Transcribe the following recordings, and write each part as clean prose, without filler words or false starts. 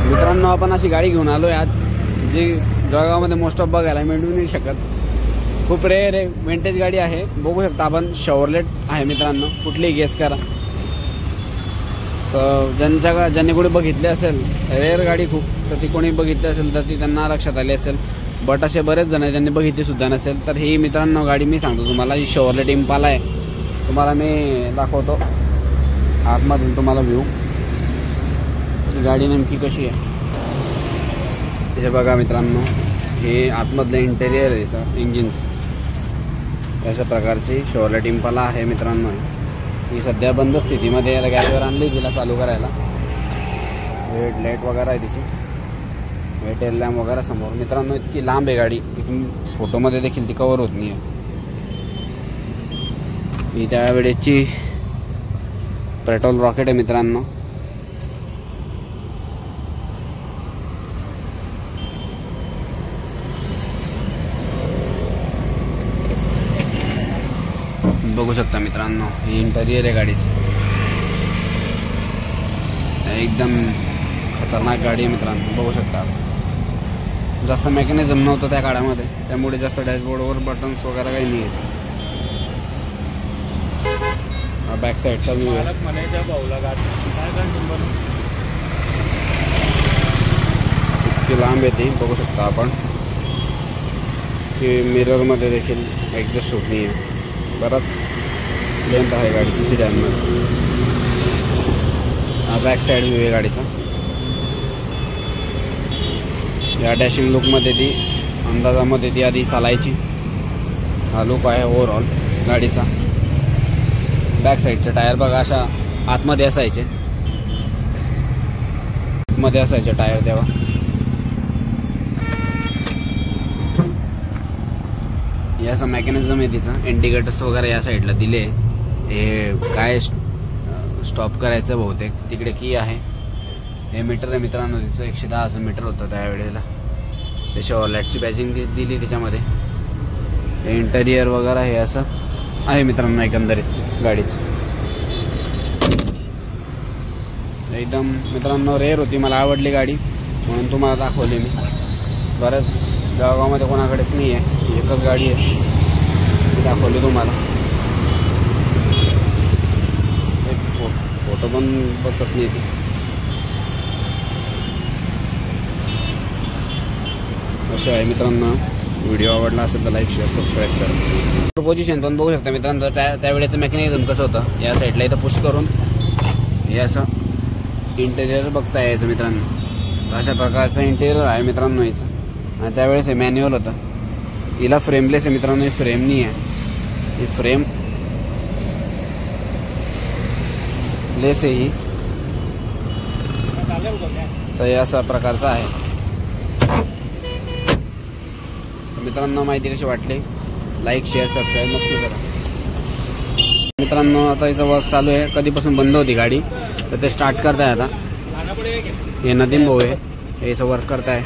मित्रांनो आपण अशी गाडी घेऊन आलोय आज जी जळगावमध्ये मोस्ट ऑफ बघायला मिळू नाही शकत. खूप रेअर आहे, विंटेज गाडी आहे. बघू शकता आपण शेव्हरलेट आहे मित्रांनो. कुठलीही गेस करा. तर ज्यांनी कोणी बघितली असेल रेअर गाडी खूप, तर ती कोणी बघितली असेल तर ती त्यांना लक्षात आली असेल. बट असे बरेच जण आहे त्यांनी बघितली सुद्धा नसेल. तर ही मित्रांनो गाडी मी सांगतो तुम्हाला, ही शेव्हरलेट इम्पाला आहे. तुम्हाला मी दाखवतो आतमधून तुम्हाला व्ह्यू गाडी नेमकी कशी आहे. हे बघा मित्रांनो, हे आतमधलं इंटेरियर आहे याचं, इंजिन अशा प्रकारची शेव्हरलेट इम्पाला आहे मित्रांनो. ही सध्या बंद स्थितीमध्ये याला गॅरेजवर आणली तिला चालू करायला. हेड लाईट वगैरे आहे तिची, टेल लॅम्प वगैरे समोर. मित्रांनो इतकी लांब आहे गाडी, इथून फोटोमध्ये देखील ती कवर होत नाही आहे. ही त्यावेळेची पेट्रोल रॉकेट आहे मित्रांनो. बघू शकता मित्रांनो, ही इंटेरियर आहे गाडीची. एकदम खतरनाक गाडी आहे मित्रांनो. बघू शकता जास्त मेकॅनिझम नव्हतं त्या काळामध्ये, त्यामुळे जास्त डॅशबोर्डवर बटन्स वगैरे काही नाही आहे. बॅक साईडचा व्ह्यू आहे. इतकी लांब येते बघू शकता आपण की मिररमध्ये देखील ॲडजस्ट होत नाही आहे. बराच लेंथ आहे गाडीची सिडॅनमध्ये. हा बॅक साईड व्ह्यू आहे गाडीचा. या डॅशिंग लुकमध्ये ती अंदाजामध्ये ती आधी चालायची. हा लुक आहे ओव्हरऑल गाडीचा. बॅक साईडचे टायर बघा अशा आतमध्ये असायचे, आतमध्ये असायचे टायर तेव्हा. याचं मेकॅनिझम आहे तिचं. इंडिकेटर्स वगैरे या साईडला दिले. हे काय स्टॉप करायचं बहुतेक तिकडे की आहे. हे मीटर आहे मित्रांनो तिचं, 110 मीटर होतं त्यावेळेला. ते शेव्हरलेटची बॅजिंग दिली त्याच्यामध्ये. हे इंटेरियर वगैरे हे असं आहे मित्रांनो एकंदरीत गाडीचं. एकदम मित्रांनो रेअर होती, मला आवडली गाडी म्हणून तुम्हाला दाखवली मी. बरंच जळगावमध्ये कोणाकडेच नाही आहे, एकच गाडी आहे ती दाखवली तुम्हाला. एक फोटो पण बसत नाही ती. असं आहे मित्रांनो. व्हिडिओ आवडला असेल तर लाईक शेअर सबस्क्राईब करा. पोझिशन पण बघू शकता मित्रांनो. त्यावेळेचं मेकॅनिझम कसं होतं, या साईडला इथं पुश करून हे असं इंटेरियर बघता यायचं मित्रांनो. अशा प्रकारचं इंटेरियर आहे मित्रांनो याचं. आणि त्यावेळेस हे मॅन्युअल होतं. हिला फ्रेमलेस आहे मित्रांनो, ही फ्रेम नाही आहे, ही फ्रेम लेस आहे ही. तर हे असा प्रकारचा आहे मित्रांनो. माहिती कशी वाटली लाईक शेअर सबस्क्राईब नक्की करा मित्रांनो. आता याचं वर्क चालू आहे. कधीपासून बंद होती गाडी, तर ते स्टार्ट करताय आता. हे नदीम भाऊ आहे, हे याचं वर्क करताय.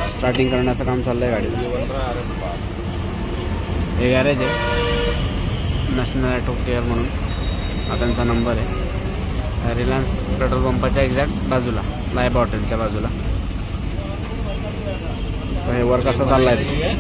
स्टार्टिंग करण्याचं काम चाललं आहे गाडीचं. हे गॅरेज आहे नॅशनल ऑटो केअर म्हणून, हा त्यांचा नंबर आहे. रिलायन्स पेट्रोल पंपाच्या एक्झॅक्ट बाजूला, लाईफ हॉटेलच्या बाजूला. तर हे वर्क असं चाललं आहे.